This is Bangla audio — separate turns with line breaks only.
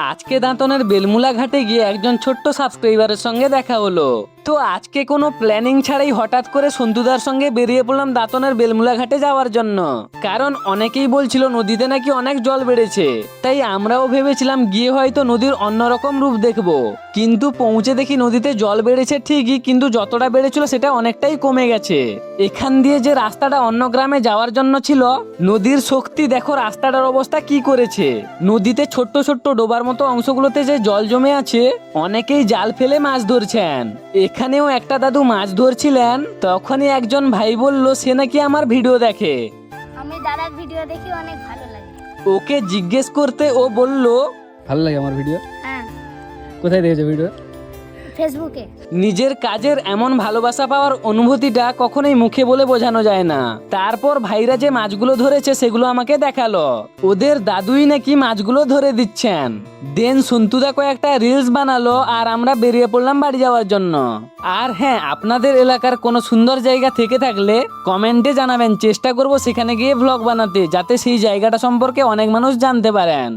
আজকে দাঁতনের বেলমুলা ঘাটে গিয়ে একজন ছোট্ট সাবস্ক্রাইবারের সঙ্গে দেখা হলো। তো আজকে কোনো প্ল্যানিং ছাড়াই হঠাৎ করে সন্তুদার সঙ্গে বেরিয়ে পড়লাম দাঁতনের বেলমুলা ঘাটে যাওয়ার জন্য। কারণ অনেকেই বলছিল নদীতে নাকি অনেক জল বেড়েছে, তাই আমরাও ভেবেছিলাম গিয়ে হয়তো নদীর অন্যরকম রূপ দেখবো। কিন্তু পৌঁছে দেখি নদীতে জল বেড়েছে ঠিকই, কিন্তু যতটা বেড়েছিল সেটা অনেকটাই কমে গেছে। এখান দিয়ে যে রাস্তাটা অন্য গ্রামে যাওয়ার জন্য ছিল, নদীর শক্তি দেখো রাস্তাটার অবস্থা কি করেছে। নদীতে ছোট্ট ছোট্ট ডোবার মতো অংশগুলোতে যে জল জমে আছে, অনেকেই জাল ফেলে মাছ ধরছেন। এখানেও একটা দাদু মাছ ধরছিলেন, তখনই একজন ভাই বলল সে নাকি আমার ভিডিও দেখে।
আমি দাদার ভিডিও দেখি, অনেক ভালো লাগে।
ওকে জিজ্ঞেস করতে ও বলল
ভালো লাগে আমার ভিডিও।
হ্যাঁ,
কোথায় দেখেছো ভিডিও?
ফেসবুকে।
নিজের কাজের এমন ভালোবাসা পাওয়ার অনুভূতিটা কখনোই মুখে বলে বোঝানো যায় না। তারপর ভাইরা যে মাছগুলো ধরেছে সেগুলো আমাকে দেখালো। ওদের দাদুই নাকি মাছগুলো ধরে দিচ্ছেন। দেন সন্তুদা কয়েকটা রিলস বানালো আর আমরা বেরিয়ে পড়লাম বাড়ি যাওয়ার জন্য। আর হ্যাঁ, আপনাদের এলাকার কোনো সুন্দর জায়গা থেকে থাকলে কমেন্টে জানাবেন, চেষ্টা করব সেখানে গিয়ে ব্লগ বানাতে, যাতে সেই জায়গাটা সম্পর্কে অনেক মানুষ জানতে পারেন।